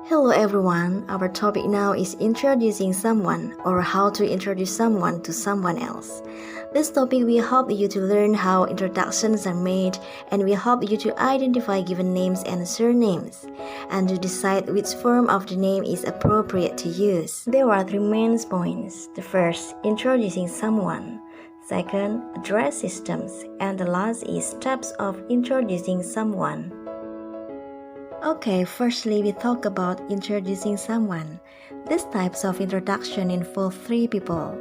Hello everyone, our topic now is introducing someone or how to introduce someone to someone else. This topic will help you to learn how introductions are made and will help you to identify given names and surnames and to decide which form of the name is appropriate to use. There are three main points. The first, introducing someone. Second, address systems. And the last is steps of introducing someone. Okay, firstly we talk about introducing someone. These types of introduction involve three people.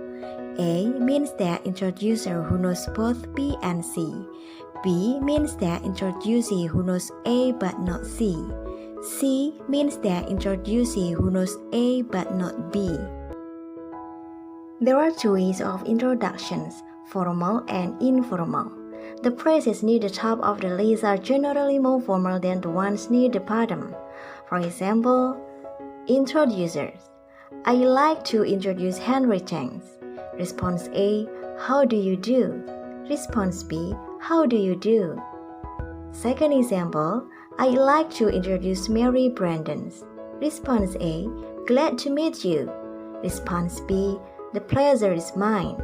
A means the introducer who knows both B and C. B means the introducee who knows A but not C. C means the introducee who knows A but not B. There are two ways of introductions, formal and informal. The phrases near the top of the list are generally more formal than the ones near the bottom. For example, introducers. I like to introduce Henry James. Response A, how do you do? Response B, how do you do? Second example, I like to introduce Mary Brandon. Response A, glad to meet you. Response B, the pleasure is mine.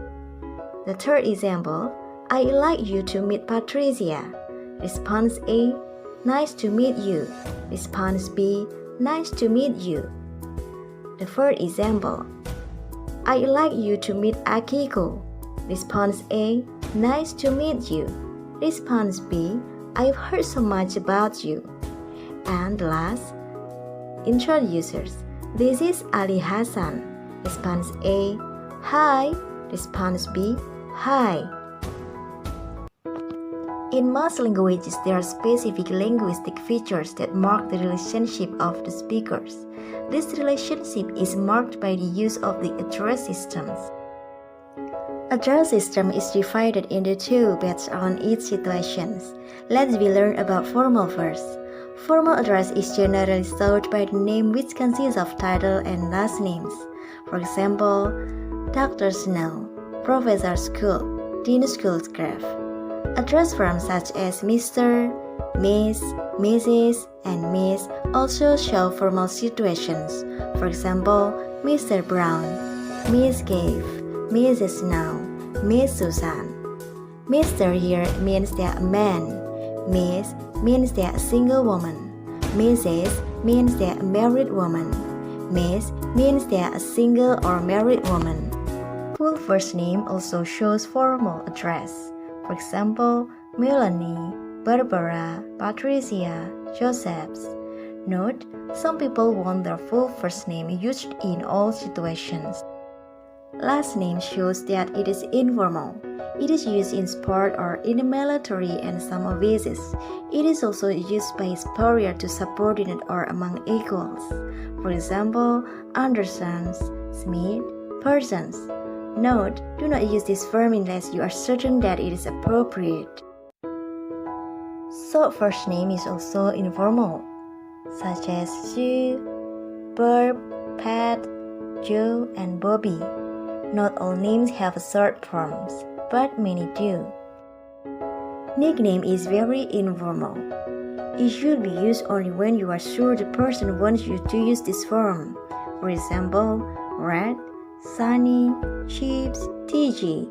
The third example, I'd like you to meet Patricia. Response A, nice to meet you. Response B, nice to meet you. The fourth example, I'd like you to meet Akiko. Response A, nice to meet you. Response B, I've heard so much about you. And last, introducers. This is Ali Hassan. Response A, hi. Response B, hi. In most languages, there are specific linguistic features that mark the relationship of the speakers. This relationship is marked by the use of the address systems. Address system is divided into two based on each situation. Let's learn about formal first. Formal address is generally sought by the name which consists of title and last names. For example, Dr. Snow, Professor School, Dean Schoolcraft. Address forms such as Mr., Miss, Mrs., and Miss also show formal situations. For example, Mr. Brown, Miss Cave, Mrs. Snow, Miss Susan. Mr. here means they're a man. Miss means they're a single woman. Mrs. means they're a married woman. Miss means they're a single or married woman. Full first name also shows formal address. For example, Melanie, Barbara, Patricia, Josephs. Note, some people want their full first name used in all situations. Last name shows that it is informal. It is used in sport or in the military and some offices. It is also used by superior to subordinate or among equals. For example, Andersons, Smith, persons. Note, do not use this form unless you are certain that it is appropriate. Short first name is also informal, such as Sue, Barb, Pat, Joe, and Bobby. Not all names have short forms, but many do. Nickname is very informal. It should be used only when you are sure the person wants you to use this form. For example, Red, Sunny, Chips, TG.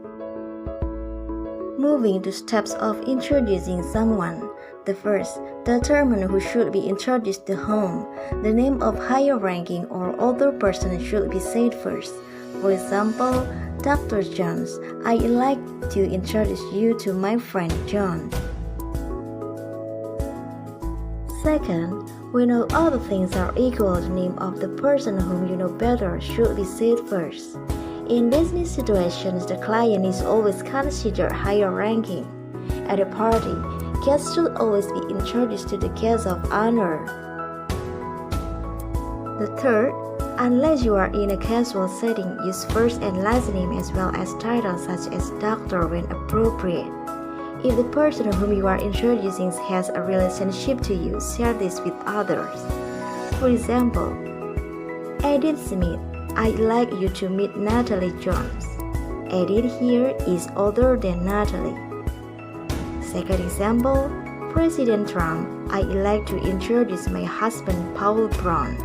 Moving to steps of introducing someone. The first, determine who should be introduced to whom. The name of higher ranking or older person should be said first. For example, Dr. Jones, I'd like to introduce you to my friend John. Second, when all other things are equal, the name of the person whom you know better should be said first. In business situations, the client is always considered higher ranking. At a party, guests should always be introduced to the guest of honor. The third, unless you are in a casual setting, use first and last name as well as titles such as doctor when appropriate. If the person whom you are introducing has a relationship to you, share this with others. For example, Edith Smith, I'd like you to meet Natalie Jones. Edith here is older than Natalie. Second example, President Trump, I'd like to introduce my husband Paul Brown.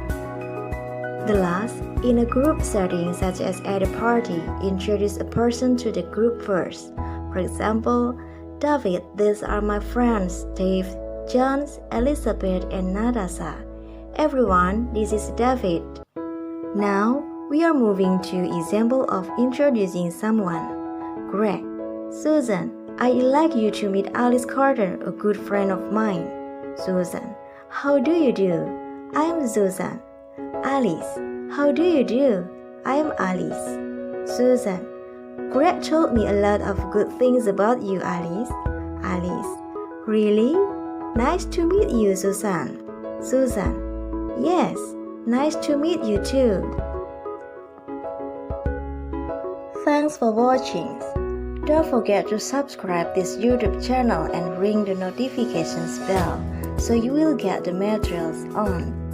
The last, in a group setting such as at a party, introduce a person to the group first. For example, David, these are my friends, Steve, John, Elizabeth, and Natasha. Everyone, this is David. Now, we are moving to example of introducing someone. Greg, Susan, I'd like you to meet Alice Carter, a good friend of mine. Susan, how do you do? I'm Susan. Alice, how do you do? I'm Alice. Susan, Greg told me a lot of good things about you, Alice. Alice, really? Nice to meet you, Susan. Susan, yes, nice to meet you too. Thanks for watching. Don't forget to subscribe this YouTube channel and ring the notifications bell so you will get the materials on